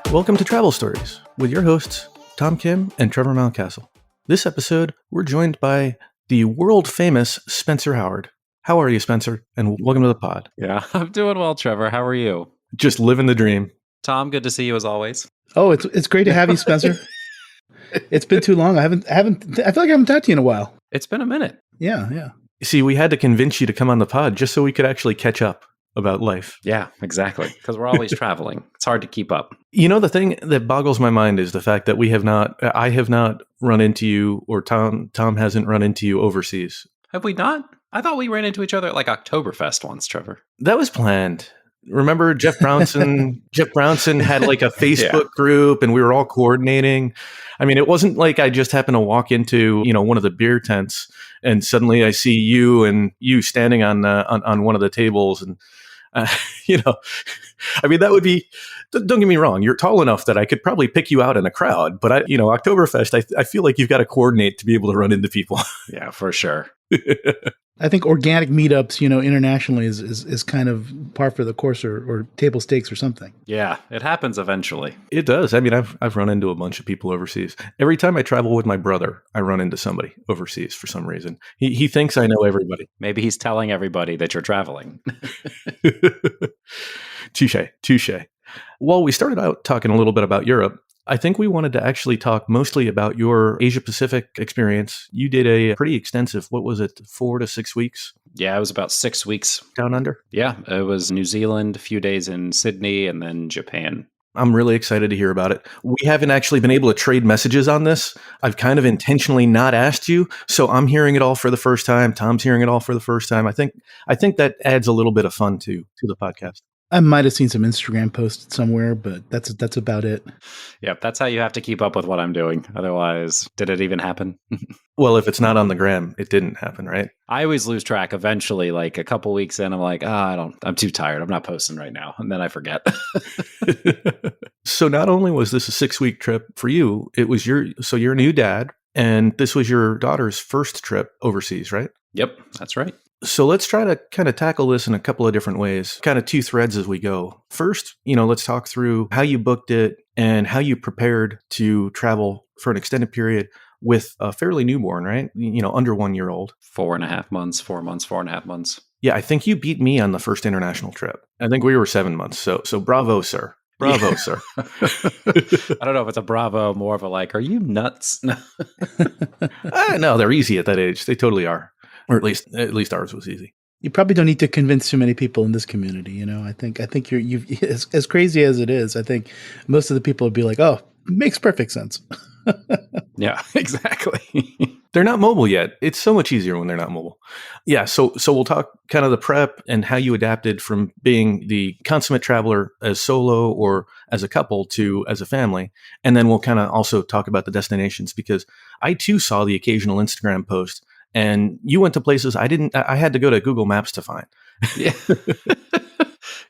Welcome to Travel Stories with your hosts, Tom Kim and Trevor Mountcastle. This episode, we're joined by the world-famous Spencer Howard. How are you, Spencer? And welcome to the pod. Yeah, I'm doing well, Trevor. How are you? Just living the dream. Tom, good to see you as always. Oh, it's great to have you, Spencer. It's been too long. I feel like I haven't talked to you in a while. It's been a minute. Yeah. See, we had to convince you to come on the pod just so we could actually catch up about life. Yeah, exactly. Because we're always traveling. It's hard to keep up. You know, the thing that boggles my mind is the fact that I have not run into you, or Tom hasn't run into you overseas. Have we not? I thought we ran into each other at like Oktoberfest once, Trevor. That was planned. Remember Jeff Brownson? Jeff Brownson had like a Facebook group and we were all coordinating. I mean, it wasn't like I just happened to walk into, one of the beer tents and suddenly I see you standing on one of the tables and, I mean, that would be, don't get me wrong. You're tall enough that I could probably pick you out in a crowd, but Oktoberfest, I feel like you've got to coordinate to be able to run into people. Yeah, for sure. I think organic meetups, internationally is kind of par for the course or table stakes or something. Yeah, it happens eventually. It does. I mean, I've run into a bunch of people overseas. Every time I travel with my brother, I run into somebody overseas for some reason. He thinks I know everybody. Maybe he's telling everybody that you're traveling. Touche. Well, we started out talking a little bit about Europe. I think we wanted to actually talk mostly about your Asia Pacific experience. You did a pretty extensive, 4 to 6 weeks? Yeah, it was about 6 weeks. Down under? Yeah, it was New Zealand, a few days in Sydney, and then Japan. I'm really excited to hear about it. We haven't actually been able to trade messages on this. I've kind of intentionally not asked you, so I'm hearing it all for the first time. Tom's hearing it all for the first time. I think that adds a little bit of fun to the podcast. I might have seen some Instagram posts somewhere, but that's about it. Yep, that's how you have to keep up with what I'm doing. Otherwise, did it even happen? Well, if it's not on the gram, it didn't happen, right? I always lose track. Eventually, like a couple weeks in, I'm like, I'm too tired. I'm not posting right now. And then I forget. So not only was this a 6-week trip for you, you're a new dad, and this was your daughter's first trip overseas, right? Yep, that's right. So let's try to kind of tackle this in a couple of different ways, kind of 2 threads as we go. First, let's talk through how you booked it and how you prepared to travel for an extended period with a fairly newborn, right? Under 1 year old. 4.5 months, 4 months, 4.5 months. Yeah, I think you beat me on the first international trip. I think we were 7 months. So bravo, sir. Bravo, sir. I don't know if it's a bravo, more of a like, are you nuts? No, they're easy at that age. They totally are. Or at least ours was easy. You probably don't need to convince too many people in this community. I think you've as crazy as it is. I think most of the people would be like, "Oh, makes perfect sense." Yeah, exactly. They're not mobile yet. It's so much easier when they're not mobile. Yeah, so we'll talk kind of the prep and how you adapted from being the consummate traveler as solo or as a couple to as a family. And then we'll kind of also talk about the destinations, because I too saw the occasional Instagram post. And you went to places I had to go to Google Maps to find. Yeah.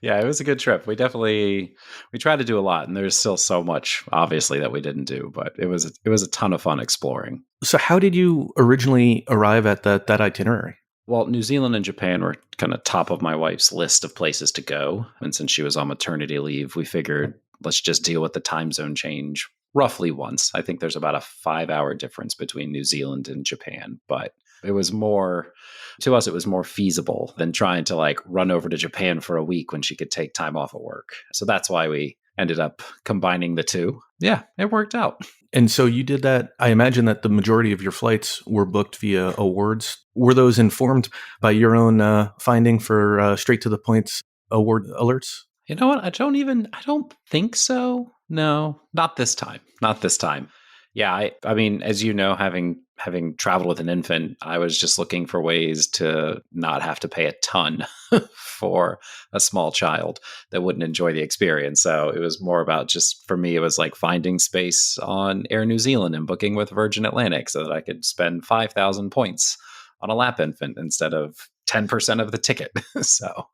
Yeah, it was a good trip. We tried to do a lot, and there's still so much, obviously, that we didn't do, but it was a ton of fun exploring. So how did you originally arrive at that itinerary? Well, New Zealand and Japan were kind of top of my wife's list of places to go. And since she was on maternity leave, we figured let's just deal with the time zone change roughly once. I think there's about a 5-hour difference between New Zealand and Japan, but it was more feasible than trying to like run over to Japan for a week when she could take time off of work. So that's why we ended up combining the two. Yeah, it worked out. And so you did that. I imagine that the majority of your flights were booked via awards. Were those informed by your own finding for straight to the points award alerts? You know what? I don't think so. No, not this time. Yeah, I mean, as you know, having traveled with an infant, I was just looking for ways to not have to pay a ton for a small child that wouldn't enjoy the experience. So it was more about just, for me, it was like finding space on Air New Zealand and booking with Virgin Atlantic so that I could spend 5,000 points on a lap infant instead of 10% of the ticket. So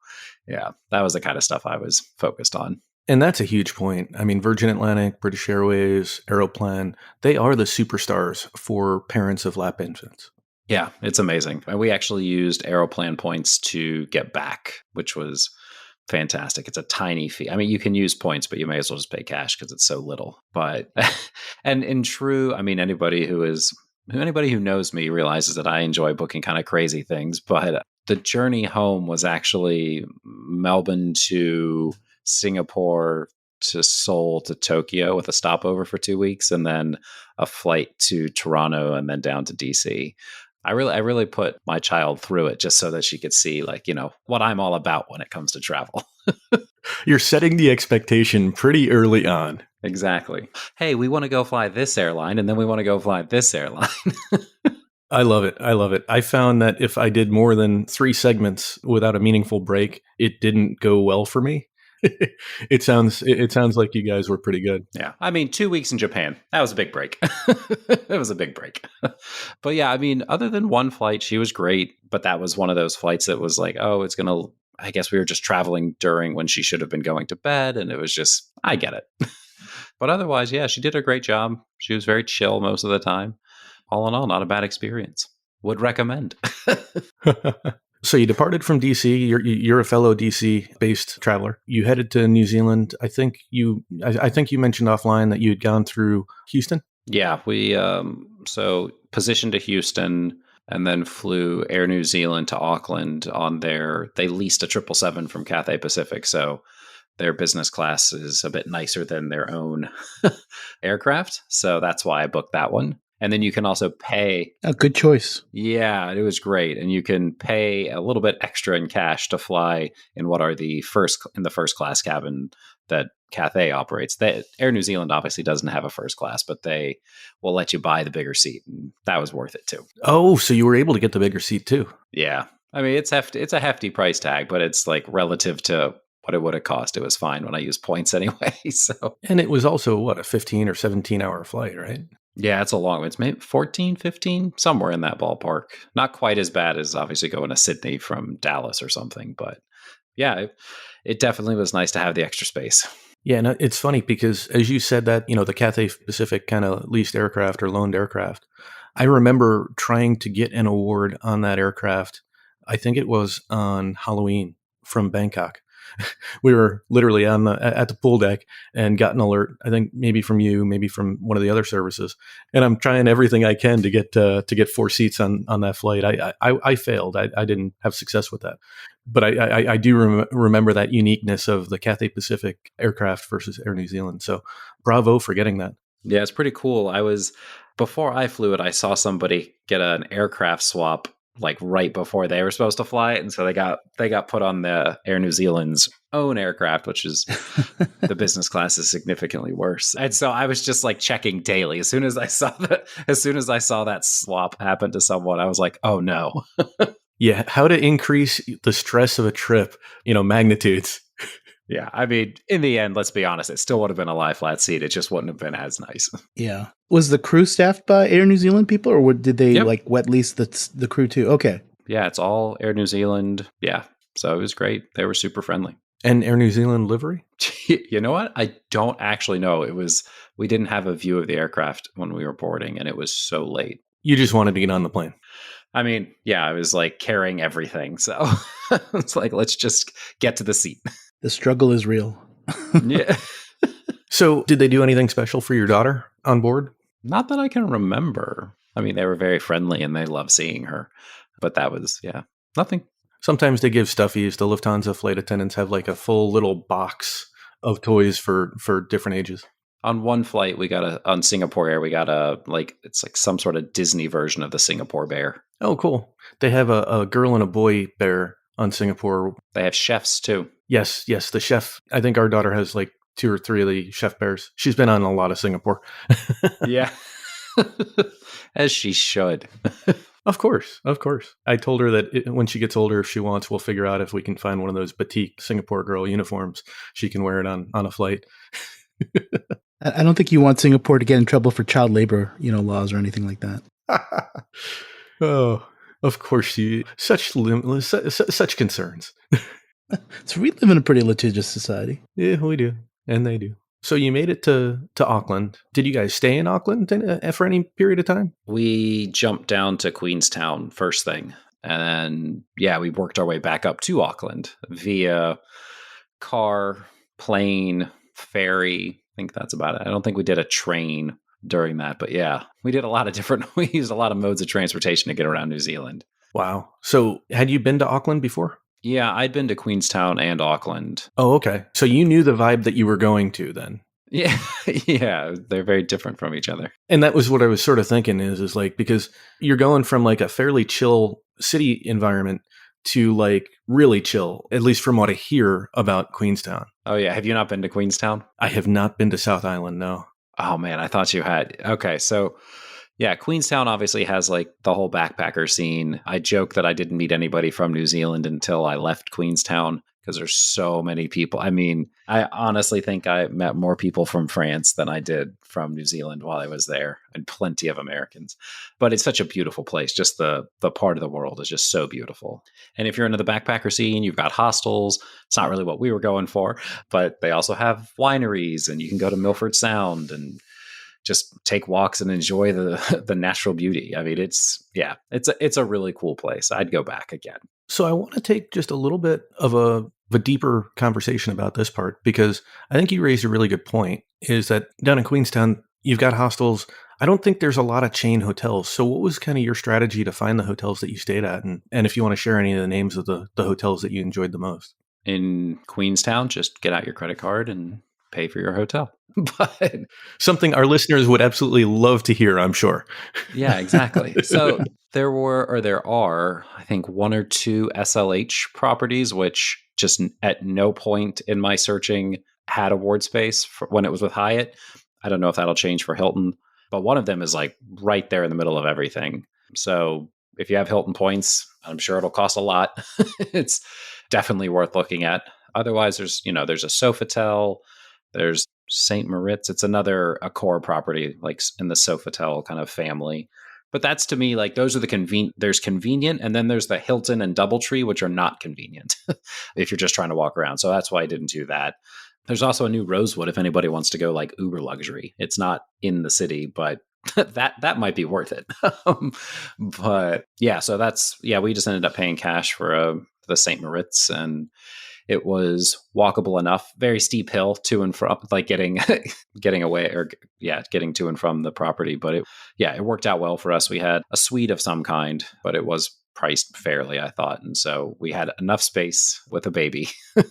yeah, that was the kind of stuff I was focused on. And that's a huge point. I mean, Virgin Atlantic, British Airways, Aeroplan, they are the superstars for parents of lap infants. Yeah, it's amazing. And we actually used Aeroplan points to get back, which was fantastic. It's a tiny fee. I mean, you can use points, but you may as well just pay cash because it's so little. But and in true, I mean, anybody who knows me realizes that I enjoy booking kind of crazy things. But the journey home was actually Melbourne to Singapore to Seoul to Tokyo with a stopover for 2 weeks, and then a flight to Toronto and then down to DC. I really put my child through it just so that she could see, like, what I'm all about when it comes to travel. You're setting the expectation pretty early on. Exactly. Hey, we want to go fly this airline, and then we want to go fly this airline. I love it. I love it. I found that if I did more than 3 segments without a meaningful break, it didn't go well for me. It sounds like you guys were pretty good. Yeah. I mean, 2 weeks in Japan. That was a big break. It was a big break. But yeah, I mean, other than one flight, she was great. But that was one of those flights that was like, oh, I guess we were just traveling during when she should have been going to bed. And it was just, I get it. But otherwise, yeah, she did a great job. She was very chill most of the time. All in all, not a bad experience. Would recommend. So you departed from DC. You're a fellow DC-based traveler. You headed to New Zealand. I think you mentioned offline that you had gone through Houston. Yeah, we so positioned to Houston and then flew Air New Zealand to Auckland on they leased a 777 from Cathay Pacific, so their business class is a bit nicer than their own aircraft. So that's why I booked that one. And then you can also pay. A good choice. Yeah, it was great. And you can pay a little bit extra in cash to fly in the first class cabin that Cathay operates. Air New Zealand obviously doesn't have a first class, but they will let you buy the bigger seat. And that was worth it too. Oh, so you were able to get the bigger seat too. Yeah. I mean, it's a hefty price tag, but it's like relative to what it would have cost. It was fine when I used points anyway. So, and it was also a 15 or 17 hour flight, right? Yeah, it's maybe 14, 15, somewhere in that ballpark. Not quite as bad as obviously going to Sydney from Dallas or something, but yeah, it definitely was nice to have the extra space. Yeah, and it's funny because as you said that, the Cathay Pacific kind of leased aircraft or loaned aircraft, I remember trying to get an award on that aircraft. I think it was on Halloween from Bangkok. We were literally at the pool deck and got an alert. I think maybe from you, maybe from one of the other services. And I'm trying everything I can to get 4 seats on that flight. I failed. I didn't have success with that. But I do remember that uniqueness of the Cathay Pacific aircraft versus Air New Zealand. So bravo for getting that. Yeah, it's pretty cool. Before I flew it, I saw somebody get an aircraft swap like right before they were supposed to fly it, and so they got put on the Air New Zealand's own aircraft, which is the business class is significantly worse. And so I was just like checking daily. As soon as I saw that swap happen to someone, I was like, oh no. Yeah, how to increase the stress of a trip, magnitudes. Yeah, I mean, in the end, let's be honest, it still would have been a lie flat seat. It just wouldn't have been as nice. Yeah. Was the crew staffed by Air New Zealand people, or did they wet lease the crew too? Okay. Yeah, it's all Air New Zealand. Yeah, so it was great. They were super friendly. And Air New Zealand livery? You know what? I don't actually know. We didn't have a view of the aircraft when we were boarding, and it was so late. You just wanted to get on the plane. I mean, yeah, I was like carrying everything. So it's like, let's just get to the seat. The struggle is real. Yeah. So did they do anything special for your daughter on board? Not that I can remember. I mean, they were very friendly and they loved seeing her. But that was, nothing. Sometimes they give stuffies. The Lufthansa flight attendants have like a full little box of toys for different ages. On one flight, on Singapore Air, we got it's like some sort of Disney version of the Singapore bear. Oh, cool. They have a girl and a boy bear on Singapore. They have chefs too. Yes. The chef. I think our daughter has like 2 or 3 of the chef bears. She's been on a lot of Singapore. Yeah. As she should. Of course. I told her that when she gets older, if she wants, we'll figure out if we can find one of those batik Singapore girl uniforms. She can wear it on a flight. I don't think you want Singapore to get in trouble for child labor, laws or anything like that. Oh, of course you. Such concerns. So we live in a pretty litigious society. Yeah, we do. And they do. So you made it to Auckland. Did you guys stay in Auckland for any period of time? We jumped down to Queenstown first thing. And yeah, we worked our way back up to Auckland via car, plane, ferry. I think that's about it. I don't think we did a train during that, but yeah, we did a lot of different, we used a lot of modes of transportation to get around New Zealand. Wow. So had you been to Auckland before? Yeah, I'd been to Queenstown and Aukland. Oh, okay. So you knew the vibe that you were going to then. Yeah, yeah, they're very different from each other. And that was what I was sort of thinking is like, because you're going from like a fairly chill city environment to like really chill, at least from what I hear about Queenstown. Oh yeah, have you not been to Queenstown? I have not been to South Island, no. Oh man, I thought you had. Okay, so yeah, Queenstown obviously has like the whole backpacker scene. I joke that I didn't meet anybody from New Zealand until I left Queenstown because there's so many people. I mean, I honestly think I met more people from France than I did from New Zealand while I was there, and plenty of Americans. But it's such a beautiful place. Just the part of the world is just so beautiful. And if you're into the backpacker scene, you've got hostels. It's not really what we were going for, but they also have wineries, and you can go to Milford Sound and just take walks and enjoy the natural beauty. I mean, it's a really cool place. I'd go back again. So I want to take just a little bit of a deeper conversation about this part, because I think you raised a really good point, is that down in Queenstown, you've got hostels. I don't think there's a lot of chain hotels. So what was kind of your strategy to find the hotels that you stayed at? And if you want to share any of the names of the hotels that you enjoyed the most. In Queenstown, just get out your credit card and pay for your hotel. But something our listeners would absolutely love to hear, I'm sure. Yeah, exactly. So there are, I think, one or two SLH properties, which just at no point in my searching had award space when it was with Hyatt. I don't know if that'll change for Hilton, but one of them is like right there in the middle of everything. So if you have Hilton points, I'm sure it'll cost a lot. It's definitely worth looking at. Otherwise, there's a Sofitel, there's St. Moritz. It's another Accor property, like in the Sofitel kind of family. But that's, to me, like, those are there's convenient, and then there's the Hilton and Doubletree, which are not convenient if you're just trying to walk around. So that's why I didn't do that. There's also a new Rosewood if anybody wants to go like uber luxury. It's not in the city, but that might be worth it. But yeah, so we just ended up paying cash for the St. Moritz, and it was walkable enough. Very steep hill to and from, like getting to and from the property. But it worked out well for us. We had a suite of some kind, but it was priced fairly, I thought. And so we had enough space with a baby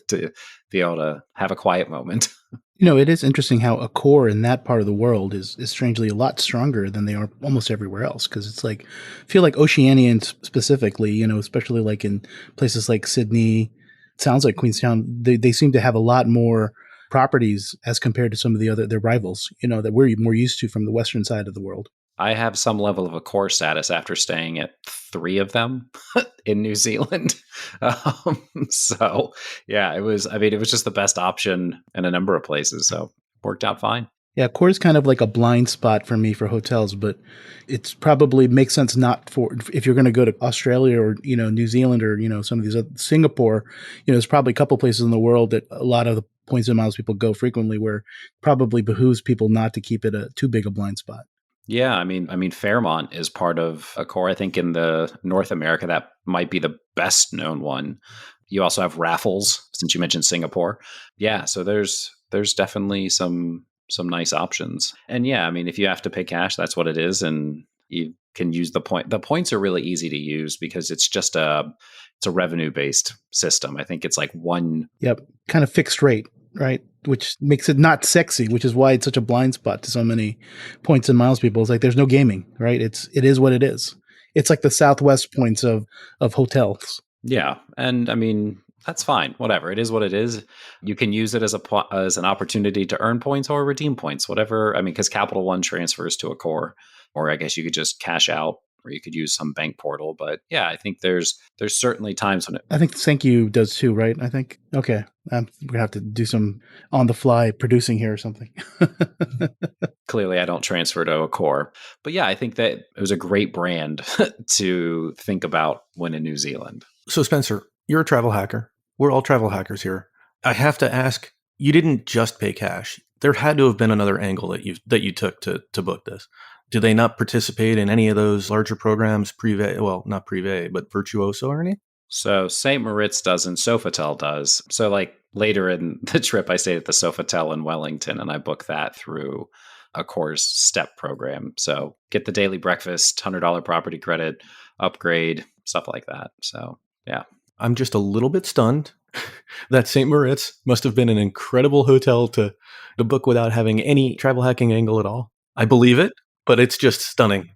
to be able to have a quiet moment. It is interesting how Accor in that part of the world is strangely a lot stronger than they are almost everywhere else. Because it's like, I feel like Oceanians specifically, especially like in places like Sydney, sounds like Queenstown, they seem to have a lot more properties as compared to some of their rivals, that we're more used to from the western side of the world. I have some level of Accor status after staying at 3 of them in New Zealand. So yeah, it was just the best option in a number of places. So worked out fine. Yeah, Accor is kind of like a blind spot for me for hotels, but it's probably makes sense not for if you're going to go to Australia or New Zealand or some of these other, Singapore. There's probably a couple places in the world that a lot of the points and miles people go frequently, where probably behooves people not to keep it too big a blind spot. Yeah, I mean, Fairmont is part of Accor. I think in the North America that might be the best known one. You also have Raffles, since you mentioned Singapore. Yeah, so there's definitely some nice options. And yeah, I mean, if you have to pay cash, that's what it is. And you can use the point. The points are really easy to use because it's just it's a revenue-based system. I think it's like one. Yep. Kind of fixed rate, right? Which makes it not sexy, which is why it's such a blind spot to so many points and miles people. It's like, there's no gaming, right? It is what it is. It's like the Southwest points of hotels. Yeah. And I mean, that's fine. Whatever. It is what it is. You can use it as an opportunity to earn points or redeem points, whatever. I mean, because Capital One transfers to Accor, or I guess you could just cash out, or you could use some bank portal. But yeah, I think there's certainly times when I think Thank You does too, right? I think. Okay. We're going to have to do some on the fly producing here or something. Clearly, I don't transfer to Accor. But yeah, I think that it was a great brand to think about when in New Zealand. So Spencer, you're a travel hacker. We're all travel hackers here. I have to ask, you didn't just pay cash. There had to have been another angle that you took to book this. Do they not participate in any of those larger programs, Privé? Well, not Privé, but Virtuoso or any? So St. Moritz does and Sofitel does. So like later in the trip, I stayed at the Sofitel in Wellington and I booked that through a course step program. So get the daily breakfast, $100 property credit, upgrade, stuff like that. So yeah. I'm just a little bit stunned. That St. Moritz must have been an incredible hotel to book without having any travel hacking angle at all. I believe it, but it's just stunning.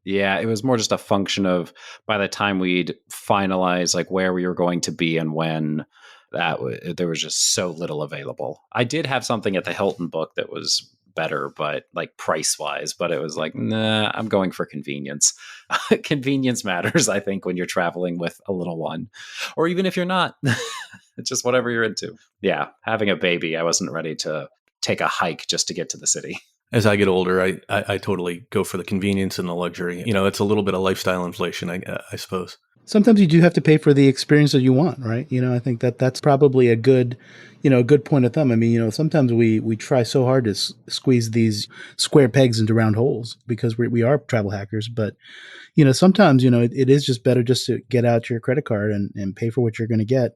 Yeah, it was more just a function of by the time we'd finalize like where we were going to be and when, there was just so little available. I did have something at the Hilton book that was better, but like price wise, but it was like, nah, I'm going for convenience. Convenience matters, I think, when you're traveling with a little one, or even if you're not. It's just whatever you're into. Yeah, having a baby, I wasn't ready to take a hike just to get to the city. As I get older, I totally go for the convenience and the luxury. It's a little bit of lifestyle inflation, I suppose. Sometimes you do have to pay for the experience that you want, right? I think that's probably a good point of thumb. I mean, sometimes we try so hard to squeeze these square pegs into round holes because we are travel hackers. But, sometimes, it is just better just to get out your credit card and pay for what you're going to get,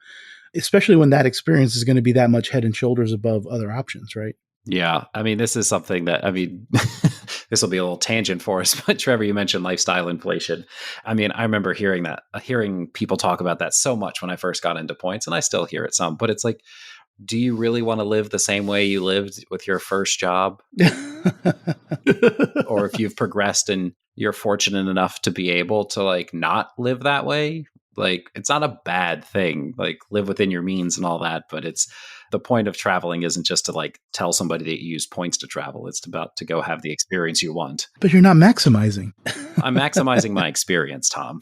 especially when that experience is going to be that much head and shoulders above other options, right? Yeah. I mean, this is something that, this will be a little tangent for us, but Trevor, you mentioned lifestyle inflation. I mean, I remember hearing people talk about that so much when I first got into points, and I still hear it some, but it's like, do you really want to live the same way you lived with your first job? Or if you've progressed and you're fortunate enough to be able to like not live that way, like it's not a bad thing, like live within your means and all that, but it's the point of traveling isn't just to like tell somebody that you use points to travel. It's about to go have the experience you want. But you're not maximizing. I'm maximizing my experience, Tom.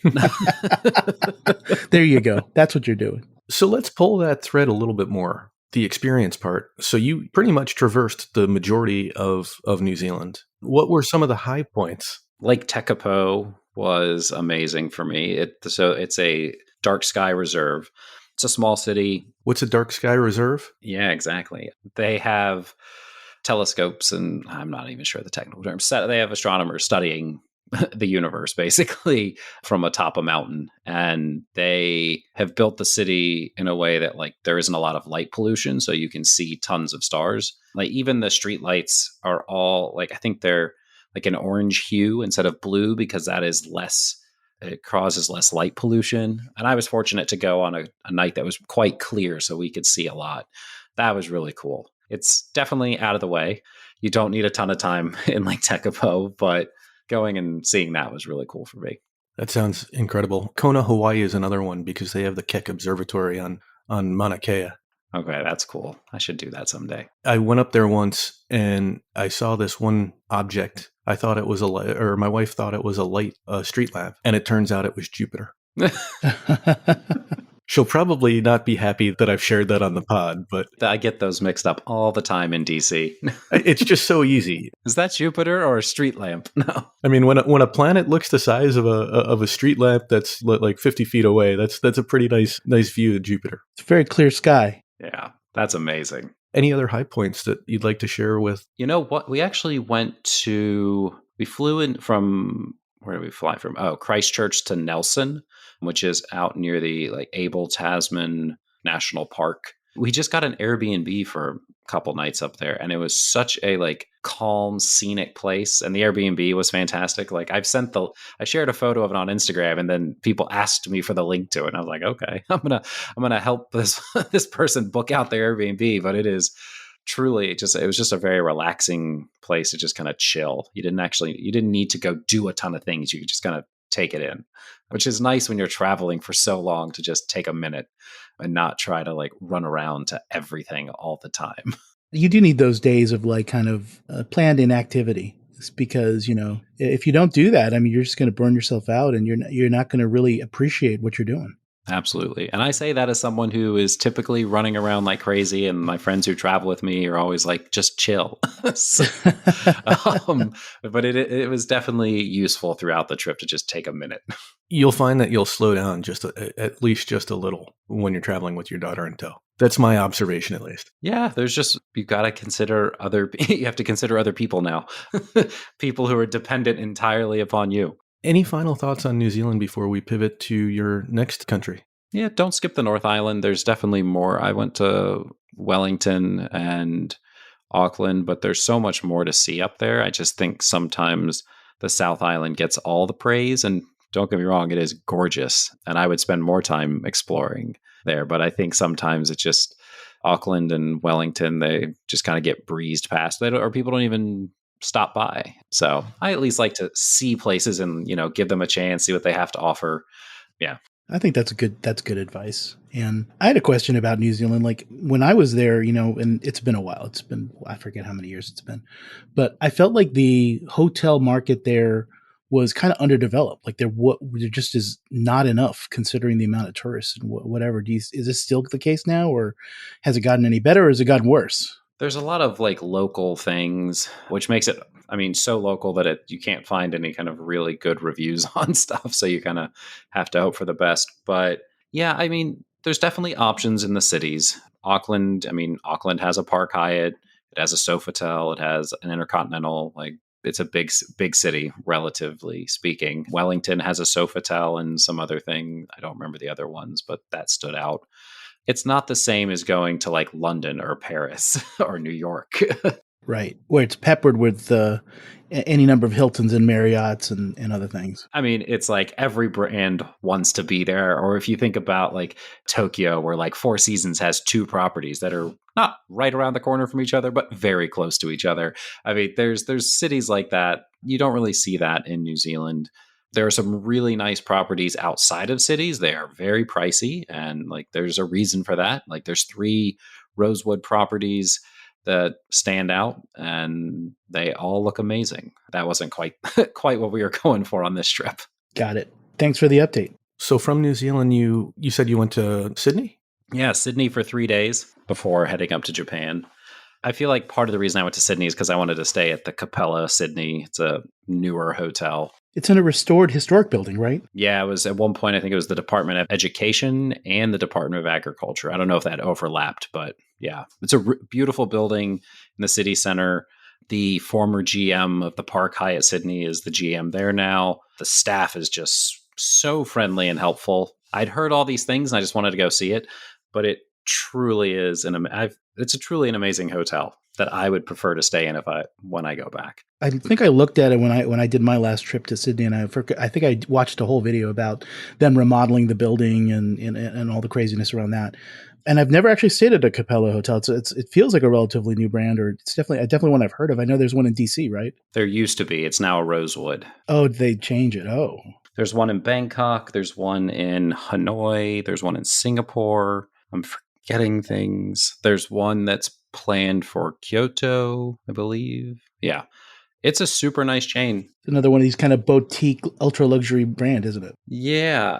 There you go. That's what you're doing. So let's pull that thread a little bit more. The experience part. So you pretty much traversed the majority of New Zealand. What were some of the high points? Lake Tekapo was amazing for me. It's a dark sky reserve. It's a small city. What's a dark sky reserve? Yeah, exactly. They have telescopes, and I'm not even sure the technical terms. They have astronomers studying the universe, basically, from atop a mountain. And they have built the city in a way that, like, there isn't a lot of light pollution, so you can see tons of stars. Like, even the street lights are all, like, I think they're like an orange hue instead of blue, because that is it causes less light pollution. And I was fortunate to go on a night that was quite clear, so we could see a lot. That was really cool. It's definitely out of the way. You don't need a ton of time in Lake Tekapo, but going and seeing that was really cool for me. That sounds incredible. Kona, Hawaii is another one because they have the Keck Observatory on Mauna Kea. Okay, that's cool. I should do that someday. I went up there once and I saw this one object. I thought it was my wife thought it was a street lamp, and it turns out it was Jupiter. She'll probably not be happy that I've shared that on the pod, but I get those mixed up all the time in DC. It's just so easy. Is that Jupiter or a street lamp? No. I mean, when a planet looks the size of a street lamp that's like 50 feet away, that's a pretty nice view of Jupiter. It's a very clear sky. Yeah, that's amazing. Any other high points that you'd like to share with? You know what? We flew in from, where did we fly from? Oh, Christchurch to Nelson, which is out near the like Abel Tasman National Park. We just got an Airbnb for a couple nights up there, and it was such a like calm, scenic place. And the Airbnb was fantastic. Like I shared a photo of it on Instagram, and then people asked me for the link to it. And I was like, okay, I'm gonna help this person book out their Airbnb. But it is truly it was just a very relaxing place to just kind of chill. You didn't need to go do a ton of things. You could just kind of take it in, which is nice when you're traveling for so long, to just take a minute and not try to like run around to everything all the time. You do need those days of like kind of planned inactivity. It's because, if you don't do that, I mean, you're just going to burn yourself out, and you're not going to really appreciate what you're doing. Absolutely. And I say that as someone who is typically running around like crazy, and my friends who travel with me are always like, just chill. But it was definitely useful throughout the trip to just take a minute. You'll find that you'll slow down at least just a little when you're traveling with your daughter in tow. That's my observation, at least. Yeah, there's just you got to consider other you have to consider other people now. People who are dependent entirely upon you. Any final thoughts on New Zealand before we pivot to your next country? Yeah, don't skip the North Island. There's definitely more. I went to Wellington and Auckland, but there's so much more to see up there. I just think sometimes the South Island gets all the praise, and don't get me wrong, it is gorgeous, and I would spend more time exploring there. But I think sometimes it's just Auckland and Wellington, they just kind of get breezed past. Or people don't even stop by. So I at least like to see places and give them a chance, see what they have to offer. Yeah. I think that's good advice. And I had a question about New Zealand. Like when I was there, and it's been a while. It's been, I forget how many years it's been, but I felt like the hotel market there was kind of underdeveloped. Like there just is not enough considering the amount of tourists and whatever. Is this still the case now, or has it gotten any better, or has it gotten worse? There's a lot of like local things, which makes it, so local that you can't find any kind of really good reviews on stuff. So you kind of have to hope for the best. But yeah, there's definitely options in the cities. Auckland has a Park Hyatt. It has a Sofitel. It has an Intercontinental. Like it's a big city, relatively speaking. Wellington has a Sofitel and some other thing. I don't remember the other ones, but that stood out. It's not the same as going to like London or Paris or New York. Right. Where it's peppered with any number of Hiltons and Marriotts and other things. It's like every brand wants to be there. Or if you think about like Tokyo, where like Four Seasons has two properties that are not right around the corner from each other, but very close to each other. There's cities like that. You don't really see that in New Zealand. There are some really nice properties outside of cities. They are very pricey, and like there's a reason for that. Like there's 3 Rosewood properties that stand out, and they all look amazing. That wasn't quite what we were going for on this trip. Got it. Thanks for the update. So from New Zealand, you said you went to Sydney? Yeah, Sydney for 3 days before heading up to Japan. I feel like part of the reason I went to Sydney is because I wanted to stay at the Capella Sydney. It's a newer hotel. It's in a restored historic building, right? Yeah, it was at one point, I think it was the Department of Education and the Department of Agriculture. I don't know if that overlapped, but yeah, it's a beautiful building in the city center. The former GM of the Park Hyatt Sydney is the GM there now. The staff is just so friendly and helpful. I'd heard all these things and I just wanted to go see it, but it truly is it's truly an amazing hotel that I would prefer to stay in when I go back. I think I looked at it when I did my last trip to Sydney, and I think I watched a whole video about them remodeling the building and all the craziness around that. And I've never actually stayed at a Capella hotel. It feels like a relatively new brand, or it's definitely one I've heard of. I know there's one in DC, right? There used to be. It's now a Rosewood. Oh, did they change it? Oh. There's one in Bangkok. There's one in Hanoi. There's one in Singapore. I'm forgetting things. There's one that's planned for Kyoto, I believe. Yeah. It's a super nice chain. It's another one of these kind of boutique, ultra luxury brand, isn't it? Yeah.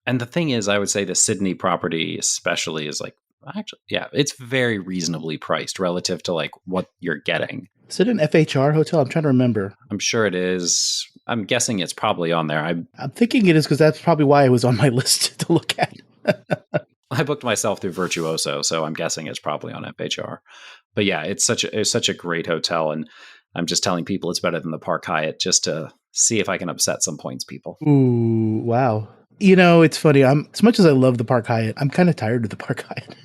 And the thing is, I would say the Sydney property especially is like, actually, yeah, it's very reasonably priced relative to like what you're getting. Is it an FHR hotel? I'm trying to remember. I'm sure it is. I'm guessing it's probably on there. I'm thinking it is because that's probably why it was on my list to look at. I booked myself through Virtuoso, so I'm guessing it's probably on FHR. But yeah, it's such a great hotel, and I'm just telling people it's better than the Park Hyatt just to see if I can upset some points people. Ooh, wow. It's funny. As much as I love the Park Hyatt, I'm kind of tired of the Park Hyatt.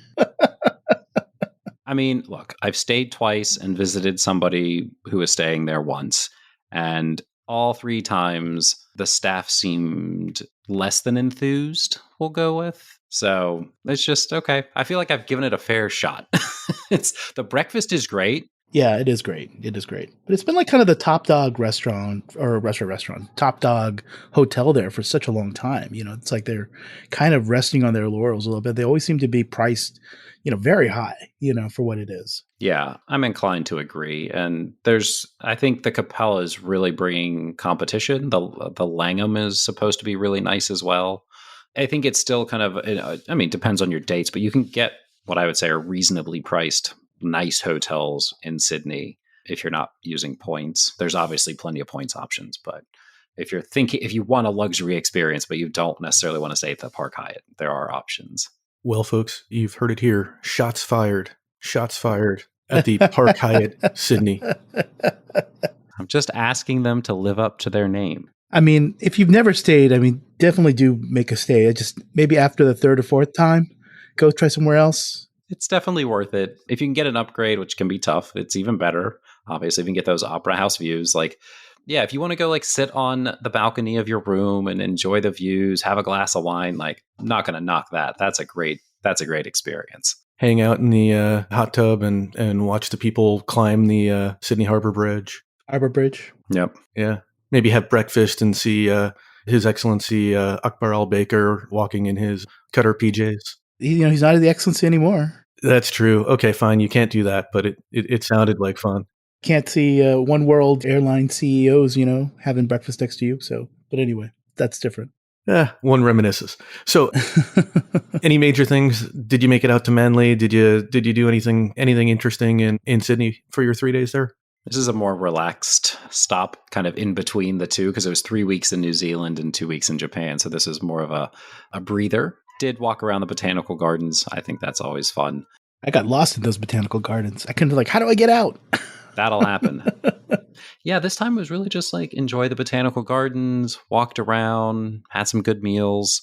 Look, I've stayed twice and visited somebody who was staying there once, and all 3 times the staff seemed less than enthused, we'll go with. So it's just, okay. I feel like I've given it a fair shot. The breakfast is great. Yeah, it is great. It is great. But it's been like kind of the top dog top dog hotel there for such a long time. It's like they're kind of resting on their laurels a little bit. They always seem to be priced, very high, for what it is. Yeah, I'm inclined to agree. And I think the Capella is really bringing competition. The Langham is supposed to be really nice as well. I think it's still kind of, depends on your dates, but you can get what I would say are reasonably priced, nice hotels in Sydney if you're not using points. There's obviously plenty of points options, but if you want a luxury experience, but you don't necessarily want to stay at the Park Hyatt, there are options. Well, folks, you've heard it here. Shots fired. Shots fired at the Park Hyatt, Sydney. I'm just asking them to live up to their name. I mean, if you've never stayed, I mean, definitely do make a stay. Just maybe after the third or fourth time, go try somewhere else. It's definitely worth it. If you can get an upgrade, which can be tough, it's even better. Obviously, if you can get those opera house views, like, yeah, if you want to go like sit on the balcony of your room and enjoy the views, have a glass of wine, like, I'm not going to knock that. That's a great experience. Hang out in the hot tub and watch the people climb the Sydney Harbor Bridge. Harbor Bridge. Yep. Yeah. Maybe have breakfast and see His Excellency Akbar al-Baker walking in his Qatar PJs. He's not the Excellency anymore. That's true. Okay, fine. You can't do that, but it sounded like fun. Can't see One World airline CEOs, having breakfast next to you. So, but anyway, that's different. One reminisces. So, any major things? Did you make it out to Manly? Did you do anything interesting in Sydney for your 3 days there? This is a more relaxed stop, kind of in between the two, because it was 3 weeks in New Zealand and 2 weeks in Japan. So this is more of a breather. Did walk around the botanical gardens. I think that's always fun. I got lost in those botanical gardens. I couldn't be like, how do I get out? That'll happen. Yeah, this time was really just like enjoy the botanical gardens, walked around, had some good meals,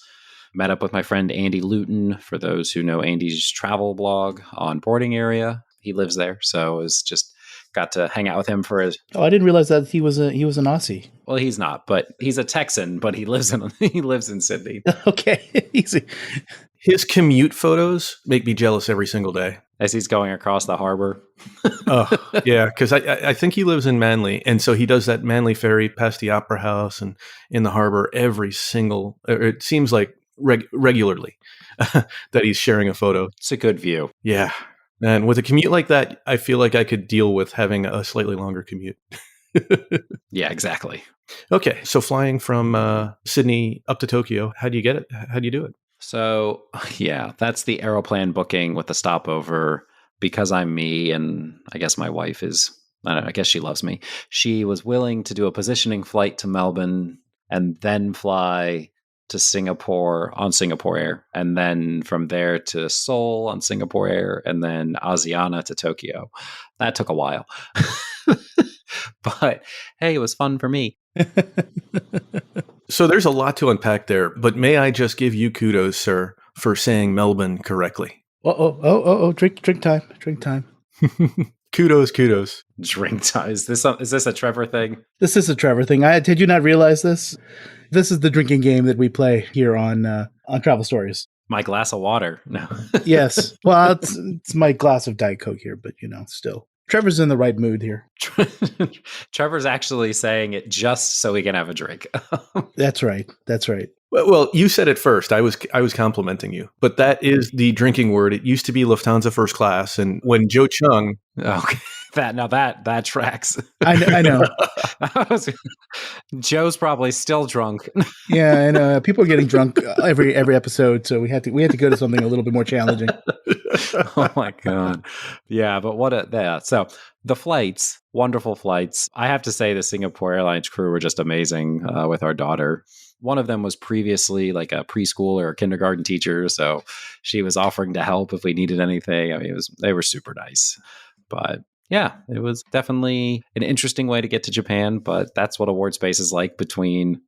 met up with my friend Andy Luton, for those who know Andy's travel blog on Boarding Area. He lives there, so it was just got to hang out with him for his... Oh, I didn't realize that he was an Aussie. Well, he's not, but he's a Texan, but he lives in Sydney. Okay, easy. His commute photos make me jealous every single day. As he's going across the harbor. Oh, yeah, because I think he lives in Manly, and so he does that Manly ferry past the Opera House and in the harbor it seems like regularly that he's sharing a photo. It's a good view. Yeah. And with a commute like that, I feel like I could deal with having a slightly longer commute. Yeah, exactly. Okay, so flying from Sydney up to Tokyo, how do you get it? How do you do it? So, yeah, that's the Aeroplan booking with the stopover. Because I'm me, and I guess my wife is, I don't know, I guess she loves me. She was willing to do a positioning flight to Melbourne and then fly to Singapore on Singapore Air, and then from there to Seoul on Singapore Air, and then Asiana to Tokyo. That took a while. But hey, it was fun for me. So there's a lot to unpack there, but may I just give you kudos, sir, for saying Melbourne correctly? Drink time. Kudos. Drink time. Is this a Trevor thing? This is a Trevor thing. Did you not realize this? This is the drinking game that we play here on Travel Stories. My glass of water. No. Yes. Well, it's my glass of Diet Coke here, but still. Trevor's in the right mood here. Trevor's actually saying it just so he can have a drink. That's right. Well, you said it first. I was complimenting you, but that is the drinking word. It used to be Lufthansa First Class, and when Joe Chung, okay, that tracks. I know. Joe's probably still drunk. Yeah, I know. People are getting drunk every episode, so we had to go to something a little bit more challenging. Oh my god, yeah. But so the flights, wonderful flights. I have to say, the Singapore Airlines crew were just amazing with our daughter. One of them was previously like a preschool or a kindergarten teacher, so she was offering to help if we needed anything. I mean, they were super nice. But yeah, it was definitely an interesting way to get to Japan, but that's what award space is like between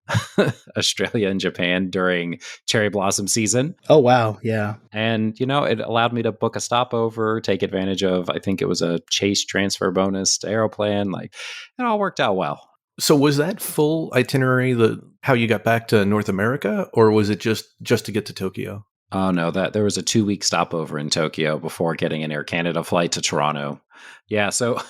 Australia and Japan during cherry blossom season. Oh, wow. Yeah. And, it allowed me to book a stopover, take advantage of, I think it was a Chase transfer bonus to Aeroplan. Like, it all worked out well. So was that full itinerary how you got back to North America, or was it just to get to Tokyo? Oh no, there was a 2-week stopover in Tokyo before getting an Air Canada flight to Toronto. Yeah, so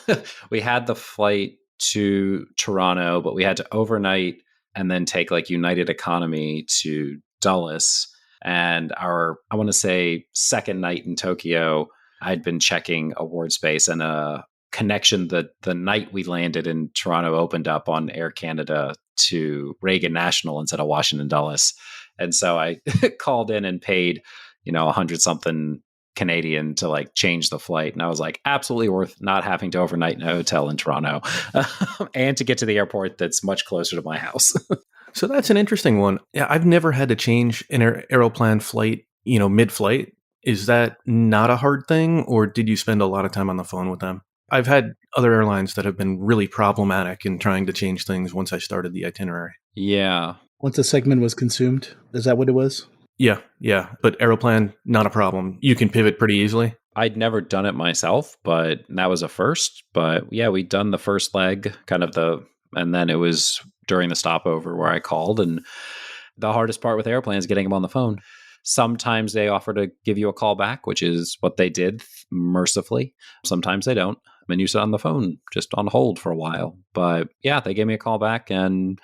we had the flight to Toronto, but we had to overnight and then take like United Economy to Dulles. And I want to say second night in Tokyo, I'd been checking award space, and a connection the night we landed in Toronto opened up on Air Canada to Reagan National instead of Washington Dulles. And so I called in and paid, 100 something Canadian to like change the flight. And I was like, absolutely worth not having to overnight in a hotel in Toronto and to get to the airport that's much closer to my house. So that's an interesting one. Yeah, I've never had to change an Aeroplan flight, mid-flight. Is that not a hard thing, or did you spend a lot of time on the phone with them? I've had other airlines that have been really problematic in trying to change things once I started the itinerary. Yeah. Once a segment was consumed, is that what it was? Yeah. But Aeroplan, not a problem. You can pivot pretty easily. I'd never done it myself, but that was a first. But yeah, we'd done the first leg, and then it was during the stopover where I called. And the hardest part with Airplane is getting them on the phone. Sometimes they offer to give you a call back, which is what they did mercifully. Sometimes they don't. And you sit on the phone, just on hold for a while. But yeah, they gave me a call back and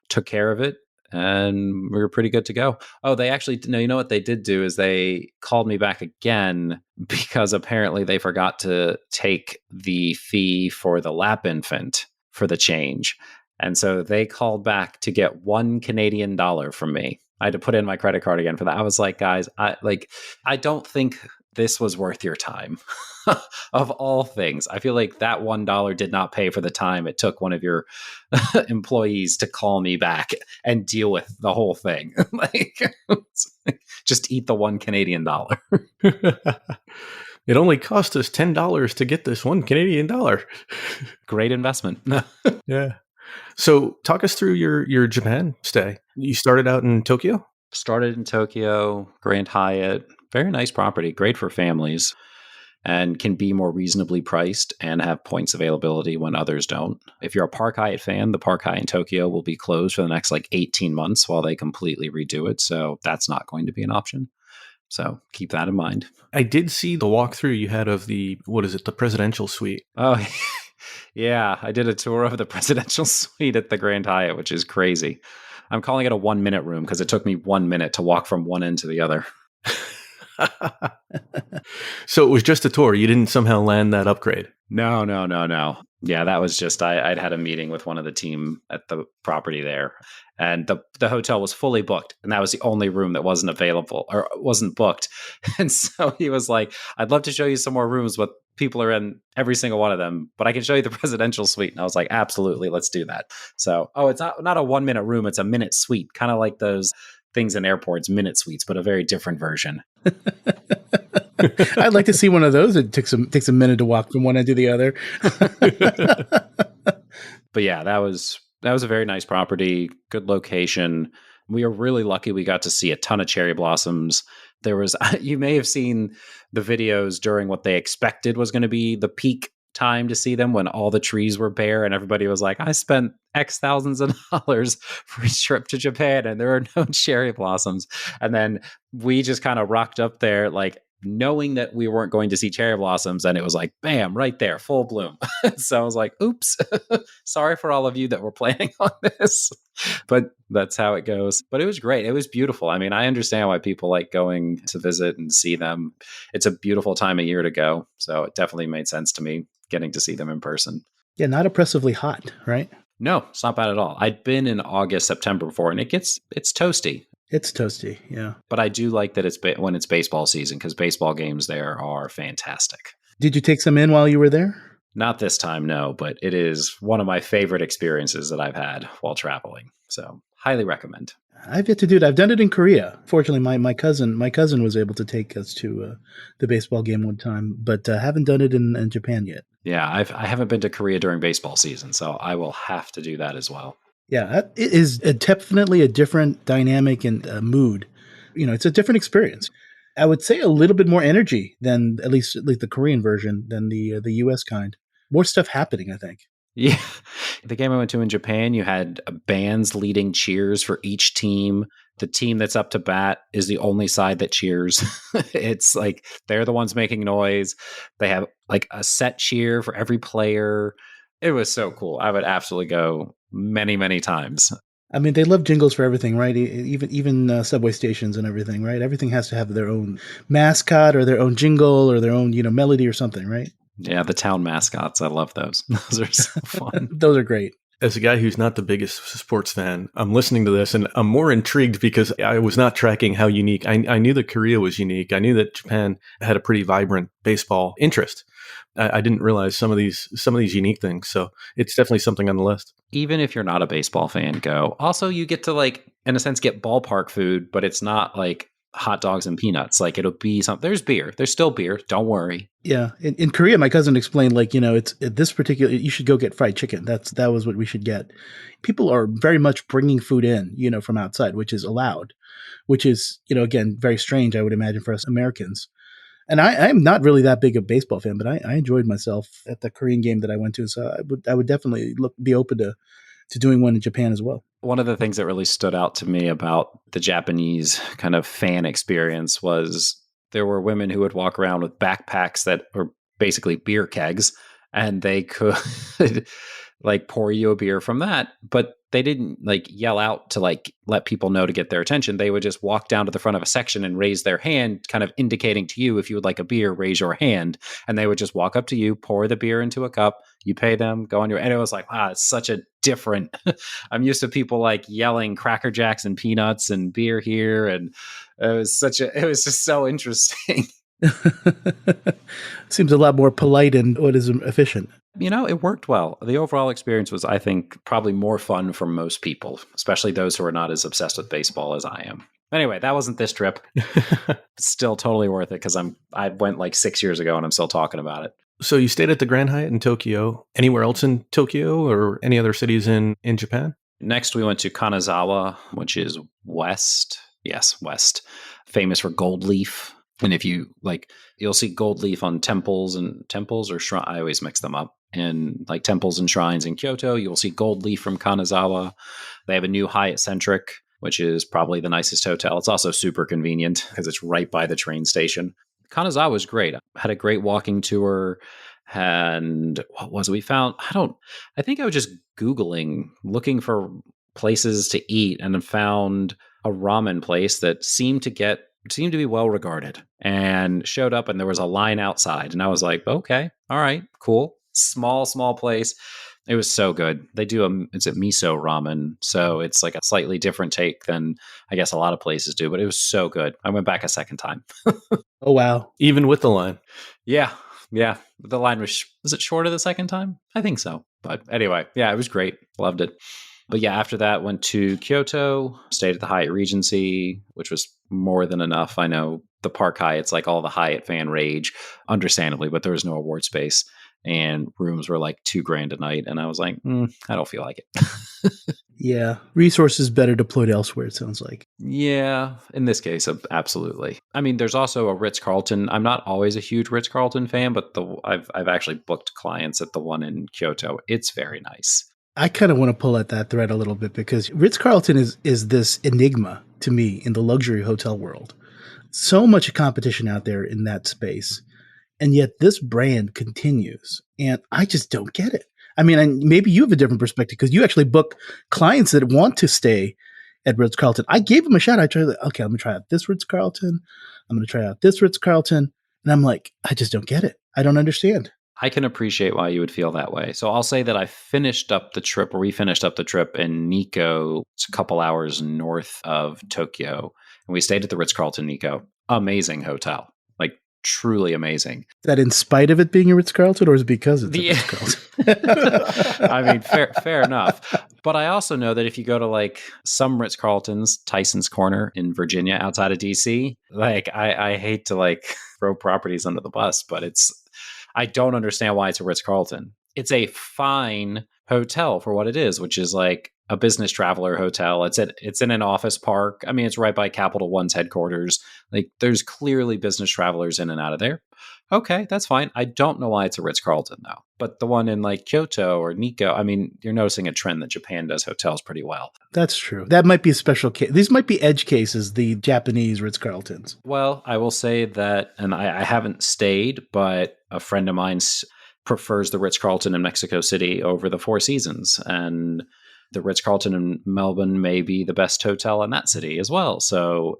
took care of it. And we were pretty good to go. Oh, they actually, no, you know what they did do is they called me back again because apparently they forgot to take the fee for the lap infant for the change. And so they called back to get $1 Canadian from me. I had to put in my credit card again for that. I was like, guys, I don't think this was worth your time. Of all things, I feel like that $1 did not pay for the time it took one of your employees to call me back and deal with the whole thing. Just eat the $1 Canadian. It only cost us $10 to get this $1 Canadian. Great investment. Yeah. So talk us through your Japan stay. You started out in Tokyo? Started in Tokyo, Grand Hyatt. Very nice property, great for families, and can be more reasonably priced and have points availability when others don't. If you're a Park Hyatt fan, the Park Hyatt in Tokyo will be closed for the next 18 months while they completely redo it. So that's not going to be an option. So keep that in mind. I did see the walkthrough you had of the presidential suite. Oh, yeah. I did a tour of the presidential suite at the Grand Hyatt, which is crazy. I'm calling it a 1-minute room because it took me 1 minute to walk from one end to the other. So it was just a tour. You didn't somehow land that upgrade. No. Yeah, that was just, I'd had a meeting with one of the team at the property there, and the hotel was fully booked. And that was the only room that wasn't available or wasn't booked. And so he was like, I'd love to show you some more rooms, but people are in every single one of them, but I can show you the presidential suite. And I was like, absolutely, let's do that. So, it's not a 1-minute room. It's a minute suite, kind of like those things in airports, minute suites, but a very different version. I'd like to see one of those. It takes a minute to walk from one end to the other. But yeah, that was a very nice property, good location. We were really lucky. We got to see a ton of cherry blossoms. There was, you may have seen the videos during what they expected was going to be the peak time to see them when all the trees were bare and everybody was like, I spent X thousands of dollars for a trip to Japan and there are no cherry blossoms. And then we just kind of rocked up there knowing that we weren't going to see cherry blossoms, and it was like, bam, right there, full bloom. So I was like, oops, sorry for all of you that were planning on this, but that's how it goes. But it was great. It was beautiful. I mean, I understand why people like going to visit and see them. It's a beautiful time of year to go. So it definitely made sense to me getting to see them in person. Yeah, not oppressively hot, right? No, it's not bad at all. I'd been in August, September before, and it's toasty. It's toasty, yeah. But I do like that it's when it's baseball season, because baseball games there are fantastic. Did you take some in while you were there? Not this time, no, but it is one of my favorite experiences that I've had while traveling. So highly recommend. I've yet to do it. I've done it in Korea. Fortunately, my cousin was able to take us to the baseball game one time, but haven't done it in Japan yet. Yeah, I haven't been to Korea during baseball season, so I will have to do that as well. Yeah, it is definitely a different dynamic and mood. It's a different experience. I would say a little bit more energy than at least the Korean version than the US kind. More stuff happening, I think. Yeah. The game I went to in Japan, you had bands leading cheers for each team. The team that's up to bat is the only side that cheers. It's like they're the ones making noise. They have a set cheer for every player. It was so cool. I would absolutely go many, many times. I mean, they love jingles for everything, right? Even subway stations and everything, right? Everything has to have their own mascot or their own jingle or their own, melody or something, right? Yeah, the town mascots. I love those. Those are so fun. Those are great. As a guy who's not the biggest sports fan, I'm listening to this and I'm more intrigued because I was not tracking how unique. I knew that Korea was unique. I knew that Japan had a pretty vibrant baseball interest. I didn't realize some of these unique things. So it's definitely something on the list. Even if you're not a baseball fan, go. Also, you get to in a sense, get ballpark food, but it's not hot dogs and peanuts. Like it'll be something. There's beer. There's still beer. Don't worry. Yeah, in Korea, my cousin explained, like, it's this particular. You should go get fried chicken. That was what we should get. People are very much bringing food in, from outside, which is allowed, which is, again, very strange, I would imagine, for us Americans. And I'm not really that big a baseball fan, but I enjoyed myself at the Korean game that I went to. So I would definitely be open to doing one in Japan as well. One of the things that really stood out to me about the Japanese kind of fan experience was there were women who would walk around with backpacks that were basically beer kegs, and they could like pour you a beer from that, but they didn't like yell out to like let people know to get their attention. They would just walk down to the front of a section and raise their hand, kind of indicating to you, if you would like a beer, raise your hand. And they would just walk up to you, pour the beer into a cup, you pay them, go on your, and it was like, wow, it's such a different, I'm used to people like yelling Cracker Jacks and peanuts and beer here. And it was just so interesting. Seems a lot more polite and what is efficient. It worked well. The overall experience was, I think, probably more fun for most people, especially those who are not as obsessed with baseball as I am. Anyway, that wasn't this trip. Still totally worth it because I went like 6 years ago and I'm still talking about it. So you stayed at the Grand Hyatt in Tokyo. Anywhere else in Tokyo or any other cities in Japan? Next, we went to Kanazawa, which is west. Yes, west. Famous for gold leaf. And if you like, you'll see gold leaf on temples or shrine. I always mix them up. And like temples and shrines in Kyoto, you'll see gold leaf from Kanazawa. They have a new Hyatt Centric, which is probably the nicest hotel. It's also super convenient because it's right by the train station. Kanazawa was great. I had a great walking tour. And what was it we found? I think I was just Googling, looking for places to eat, and found a ramen place that seemed to be well regarded, and showed up, and there was a line outside, and I was like, okay, all right, cool. Small place. It was so good. They do it's a miso ramen, so it's like a slightly different take than I guess a lot of places do, but it was so good. I went back a second time. Oh wow. Even with the line. Yeah. The line was it shorter the second time? I think so. But anyway, yeah, it was great. Loved it. But yeah, after that, went to Kyoto, stayed at the Hyatt Regency, which was more than enough. I know the Park Hyatt's like all the Hyatt fan rage, understandably, but there was no award space. And rooms were like $2,000 a night. And I was like, I don't feel like it. Yeah. Resources better deployed elsewhere, it sounds like. Yeah. In this case, absolutely. I mean, there's also a Ritz-Carlton. I'm not always a huge Ritz-Carlton fan, but I've actually booked clients at the one in Kyoto. It's very nice. I kind of want to pull at that thread a little bit because Ritz-Carlton is this enigma to me in the luxury hotel world. So much competition out there in that space. And yet this brand continues. And I just don't get it. I mean, maybe you have a different perspective because you actually book clients that want to stay at Ritz-Carlton. I gave them a shot. I'm going to try out this Ritz-Carlton. I'm going to try out this Ritz-Carlton. And I'm like, I just don't get it. I don't understand. I can appreciate why you would feel that way. So I'll say that we finished up the trip in Nikko. It's a couple hours north of Tokyo. And we stayed at the Ritz-Carlton Nikko. Amazing hotel. Like truly amazing. Is that in spite of it being a Ritz-Carlton or is it because it's a Ritz-Carlton? I mean, fair enough. But I also know that if you go to like some Ritz-Carltons, Tyson's Corner in Virginia outside of DC, like I hate to like throw properties under the bus, but I don't understand why it's a Ritz-Carlton. It's a fine hotel for what it is, which is like a business traveler hotel. It's in an office park. I mean, it's right by Capital One's headquarters. Like there's clearly business travelers in and out of there. Okay, that's fine. I don't know why it's a Ritz-Carlton though. But the one in like Kyoto or Nikko, I mean, you're noticing a trend that Japan does hotels pretty well. That's true. That might be a special case. These might be edge cases, the Japanese Ritz-Carltons. Well, I will say that, and I haven't stayed, but a friend of mine prefers the Ritz-Carlton in Mexico City over the Four Seasons. And the Ritz-Carlton in Melbourne may be the best hotel in that city as well. So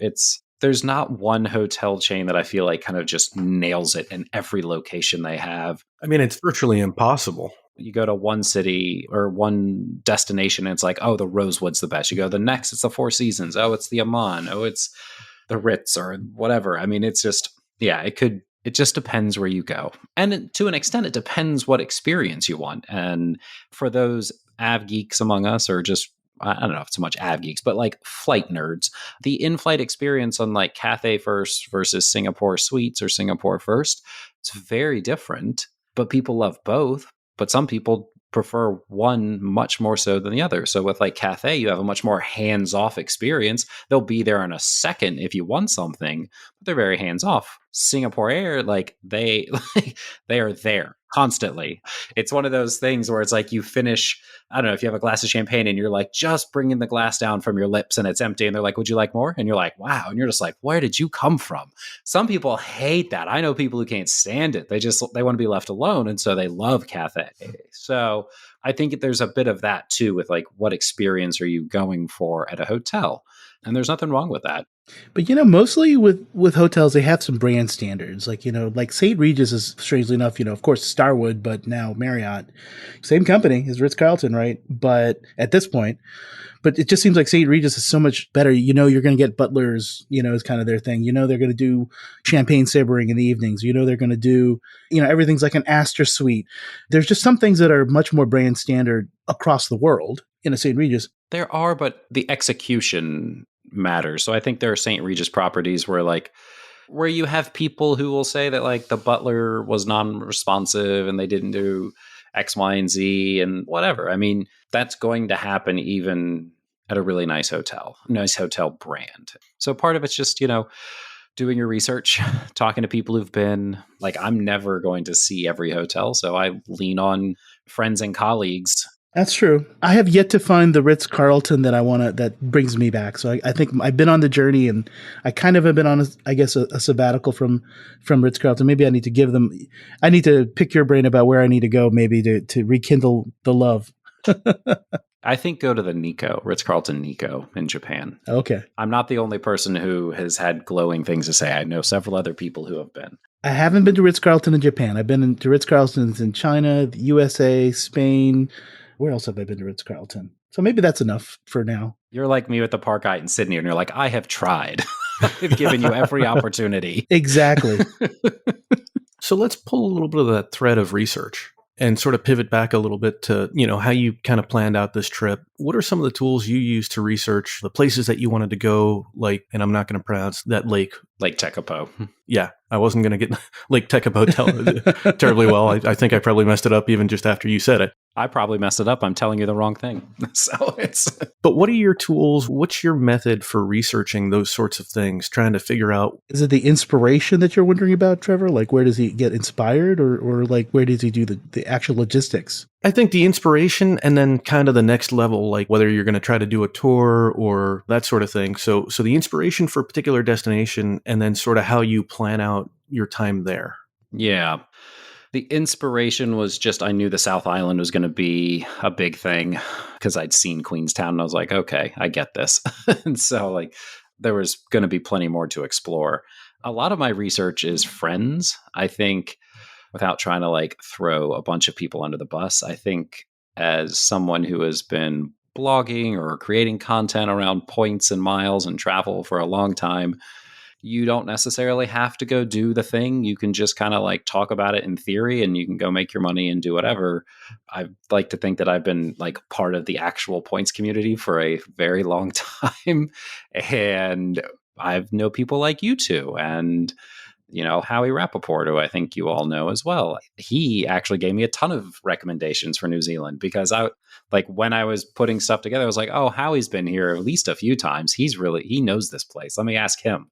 there's not one hotel chain that I feel like kind of just nails it in every location they have. I mean, it's virtually impossible. You go to one city or one destination and it's like, oh, the Rosewood's the best. You go the next, it's the Four Seasons. Oh, it's the Aman. Oh, it's the Ritz or whatever. I mean, it's just, yeah, it just depends where you go. And to an extent, it depends what experience you want. And for those av geeks among us or just I don't know if it's so much av geeks, but like flight nerds, the in-flight experience on like Cathay First versus Singapore Suites or Singapore First, it's very different, but people love both. But some people prefer one much more so than the other. So with like Cathay, you have a much more hands-off experience. They'll be there in a second if you want something, but they're very hands-off. Singapore Air, like they they are there constantly. It's one of those things where it's like you finish, I don't know, if you have a glass of champagne and you're like just bringing the glass down from your lips and it's empty and they're like, would you like more? And you're like, wow. And you're just like, where did you come from? Some people hate that. I know people who can't stand it. They want to be left alone. And so they love Cathay. So I think there's a bit of that too with like, what experience are you going for at a hotel? And there's nothing wrong with that. But mostly with hotels, they have some brand standards. Like like St. Regis is, strangely enough, of course Starwood, but now Marriott, same company as Ritz-Carlton, right? But at this point, but it just seems like St. Regis is so much better. You're going to get butlers, is kind of their thing. They're going to do champagne sabering in the evenings. They're going to do, everything's like an Astor suite. There's just some things that are much more brand standard across the world in a St. Regis. There are, but the execution matters. So I think there are St. Regis properties where you have people who will say that like the butler was non-responsive and they didn't do X, Y, and Z and whatever. I mean, that's going to happen even at a really nice hotel brand. So part of it's just, doing your research, talking to people who've been. Like, I'm never going to see every hotel, so I lean on friends and colleagues. That's true. I have yet to find the Ritz-Carlton that brings me back. So I think I've been on the journey, and I kind of have been on, a sabbatical from Ritz-Carlton. Maybe I need to pick your brain about where I need to go, maybe to rekindle the love. I think go to the Ritz-Carlton Nikko in Japan. Okay. I'm not the only person who has had glowing things to say. I know several other people who have been. I haven't been to Ritz-Carlton in Japan. I've been to Ritz-Carltons in China, the USA, Spain. Where else have I been to Ritz-Carlton? So maybe that's enough for now. You're like me with the Park Hyatt in Sydney, and you're like, I have tried. I've given you every opportunity. Exactly. So let's pull a little bit of that thread of research and sort of pivot back a little bit to, how you kind of planned out this trip. What are some of the tools you use to research the places that you wanted to go? Like, and I'm not going to pronounce that Lake Tekapo. Yeah, I wasn't going to get Lake Tekapo terribly well. I think I probably messed it up even just after you said it. I probably messed it up. I'm telling you the wrong thing. So it's. But what are your tools? What's your method for researching those sorts of things, trying to figure out? Is it the inspiration that you're wondering about, Trevor? Like, where does he get inspired, or like, where does he do the actual logistics? I think the inspiration, and then kind of the next level, like whether you're going to try to do a tour or that sort of thing. So the inspiration for a particular destination, and then sort of how you plan out your time there. Yeah. The inspiration was just, I knew the South Island was going to be a big thing because I'd seen Queenstown and I was like, okay, I get this. And so like there was going to be plenty more to explore. A lot of my research is friends. I think, without trying to like throw a bunch of people under the bus, I think as someone who has been blogging or creating content around points and miles and travel for a long time, you don't necessarily have to go do the thing. You can just kind of like talk about it in theory and you can go make your money and do whatever. I like to think that I've been like part of the actual points community for a very long time. And I know people like you two and, Howie Rappaport, who I think you all know as well. He actually gave me a ton of recommendations for New Zealand because when I was putting stuff together, I was like, oh, Howie's been here at least a few times. He knows this place. Let me ask him.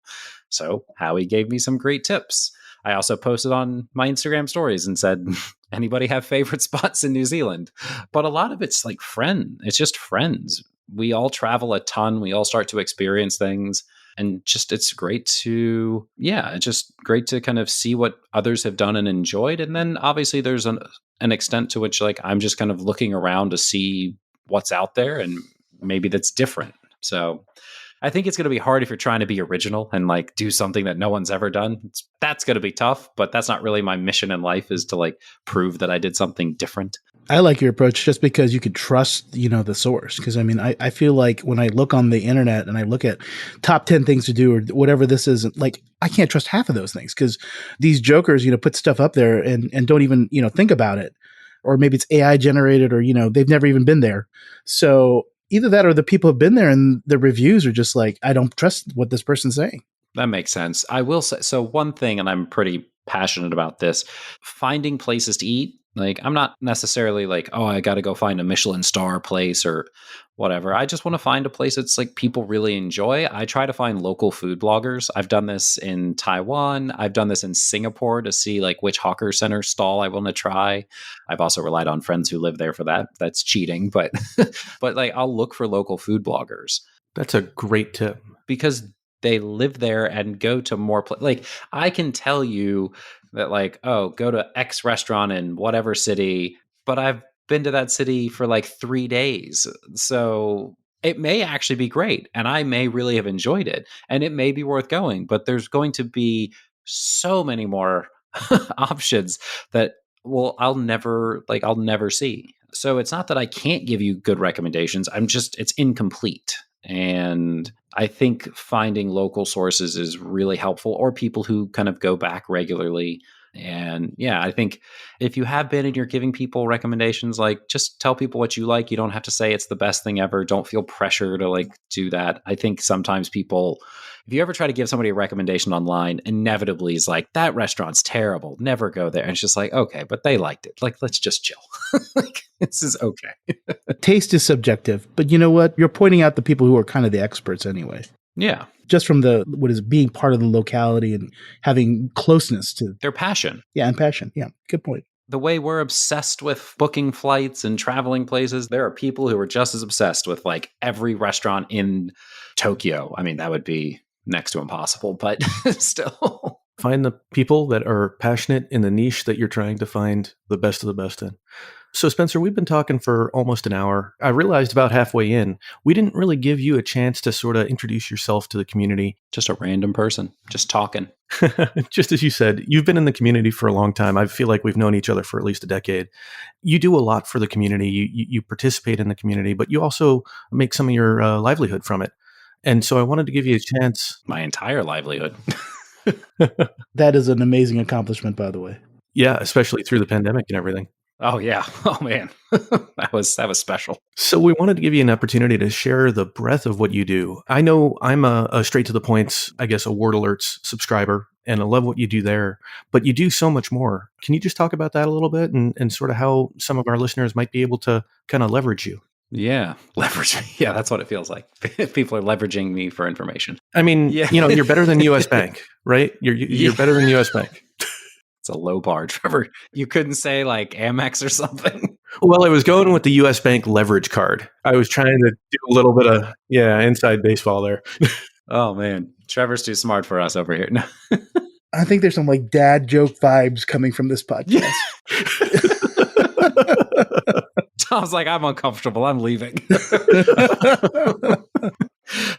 So Howie gave me some great tips. I also posted on my Instagram stories and said, anybody have favorite spots in New Zealand? But a lot of it's like it's just friends. We all travel a ton. We all start to experience things. And just, it's great to kind of see what others have done and enjoyed. And then obviously there's an extent to which like, I'm just kind of looking around to see what's out there and maybe that's different. So I think it's going to be hard if you're trying to be original and like do something that no one's ever done. That's going to be tough, but that's not really my mission in life, is to like prove that I did something different. I like your approach just because you could trust, the source. Because I feel like when I look on the internet and I look at top 10 things to do or whatever this is, like I can't trust half of those things because these jokers, put stuff up there and don't even, think about it. Or maybe it's AI generated or, they've never even been there. So Either that or the people have been there and the reviews are just like, I don't trust what this person's saying. That makes sense. I will say, so one thing, and I'm pretty passionate about this, finding places to eat. Like, I'm not necessarily like, oh, I got to go find a Michelin star place or whatever. I just want to find a place that's like people really enjoy. I try to find local food bloggers. I've done this in Taiwan. I've done this in Singapore to see like which hawker center stall I want to try. I've also relied on friends who live there for that. That's cheating, but but like I'll look for local food bloggers. That's a great tip. Because they live there and go to more like I can tell you that like, oh, go to X restaurant in whatever city, but I've been to that city for like 3 days. So it may actually be great and I may really have enjoyed it and it may be worth going, but there's going to be so many more options that I'll never see. So it's not that I can't give you good recommendations. It's incomplete. And I think finding local sources is really helpful, or people who kind of go back regularly. And yeah, I think if you have been and you're giving people recommendations, like just tell people what you like. You don't have to say it's the best thing ever. Don't feel pressure to like do that. I think sometimes people, if you ever try to give somebody a recommendation online, inevitably is like, that restaurant's terrible. Never go there. And it's just like, okay, but they liked it. Like, let's just chill. Like, this is okay. Taste is subjective, but you know what? You're pointing out the people who are kind of the experts anyway. Yeah. Just from what is being part of the locality and having closeness to their passion. Yeah, and passion. Yeah, good point. The way we're obsessed with booking flights and traveling places, there are people who are just as obsessed with like every restaurant in Tokyo. I mean, that would be next to impossible, but still. Find the people that are passionate in the niche that you're trying to find the best of the best in. So, Spencer, we've been talking for almost an hour. I realized about halfway in, we didn't really give you a chance to sort of introduce yourself to the community. Just a random person, just talking. Just as you said, you've been in the community for a long time. I feel like we've known each other for at least a decade. You do a lot for the community. You participate in the community, but you also make some of your livelihood from it. And so I wanted to give you a chance. My entire livelihood. That is an amazing accomplishment, by the way. Yeah, especially through the pandemic and everything. Oh, yeah. Oh, man. that was special. So we wanted to give you an opportunity to share the breadth of what you do. I know I'm a straight to the points, I guess, Award Alerts subscriber, and I love what you do there, but you do so much more. Can you just talk about that a little bit and sort of how some of our listeners might be able to kind of leverage you? Yeah, leverage. Yeah, that's what it feels like. People are leveraging me for information. I mean, you're better than US Bank, right? You're better than US Bank. It's a low bar, Trevor. You couldn't say like Amex or something. Well, I was going with the US Bank leverage card. I was trying to do a little bit of, inside baseball there. Oh, man. Trevor's too smart for us over here. No. I think there's some like dad joke vibes coming from this podcast. Tom's like, I'm uncomfortable. I'm leaving.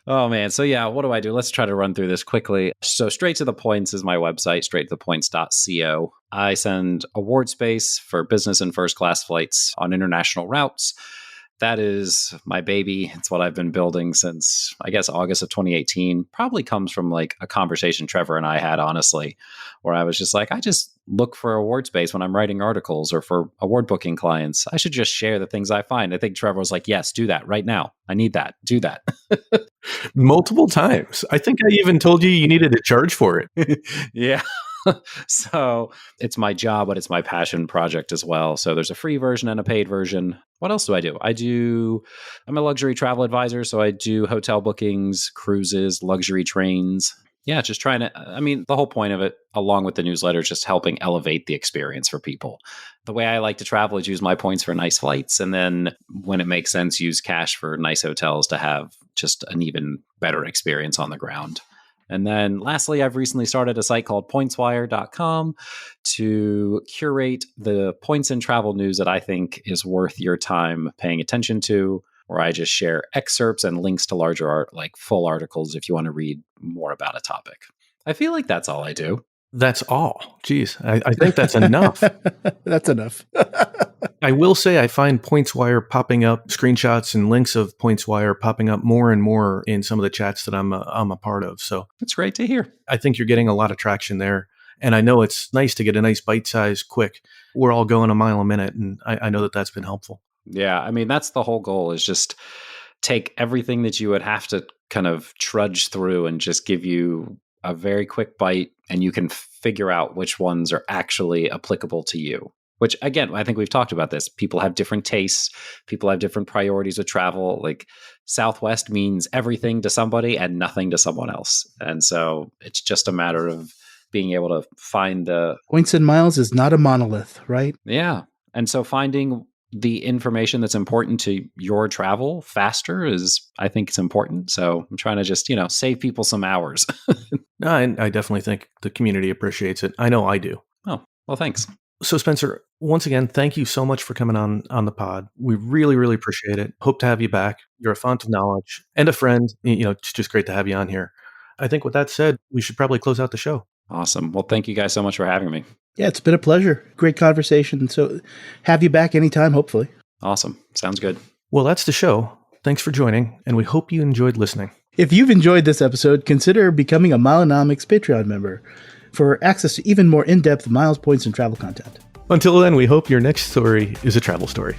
Oh, man. So, yeah, what do I do? Let's try to run through this quickly. So, Straight to the Points is my website, straighttothepoints.co. I send award space for business and first class flights on international routes. That is my baby. It's what I've been building since, I guess, August of 2018. Probably comes from like a conversation Trevor and I had, honestly, where I was just like, I just look for award space when I'm writing articles or for award booking clients. I should just share the things I find. I think Trevor was like, yes, do that right now. I need that. Do that. Multiple times. I think I even told you needed to charge for it. Yeah. So it's my job, but it's my passion project as well. So there's a free version and a paid version. What else do? I'm a luxury travel advisor. So I do hotel bookings, cruises, luxury trains. Yeah, just trying to, the whole point of it, along with the newsletter, is just helping elevate the experience for people. The way I like to travel is use my points for nice flights. And then when it makes sense, use cash for nice hotels to have just an even better experience on the ground. And then lastly, I've recently started a site called pointswire.com to curate the points and travel news that I think is worth your time paying attention to, where I just share excerpts and links to larger full articles if you want to read more about a topic. I feel like that's all I do. That's all. Geez, I think that's enough. That's enough. I will say I find PointsWire popping up, screenshots and links of PointsWire popping up more and more in some of the chats that I'm a part of. So it's great to hear. I think you're getting a lot of traction there. And I know it's nice to get a nice bite size quick. We're all going a mile a minute. And I know that that's been helpful. Yeah. That's the whole goal, is just take everything that you would have to kind of trudge through and just give you a very quick bite, and you can figure out which ones are actually applicable to you. Which, again, I think we've talked about this. People have different tastes. People have different priorities with travel. Like Southwest means everything to somebody and nothing to someone else. And so it's just a matter of being able to find the Points and miles is not a monolith, right? Yeah. And so finding the information that's important to your travel faster is, I think it's important. So I'm trying to just, save people some hours. No, I definitely think the community appreciates it. I know I do. Oh, well, thanks. So Spencer, once again, thank you so much for coming on the pod. We really, really appreciate it. Hope to have you back. You're a font of knowledge and a friend. It's just great to have you on here. I think with that said, we should probably close out the show. Awesome. Well, thank you guys so much for having me. Yeah, it's been a pleasure. Great conversation. So have you back anytime, hopefully. Awesome. Sounds good. Well, that's the show. Thanks for joining, and we hope you enjoyed listening. If you've enjoyed this episode, consider becoming a Milenomics Patreon member for access to even more in-depth miles, points, and travel content. Until then, we hope your next story is a travel story.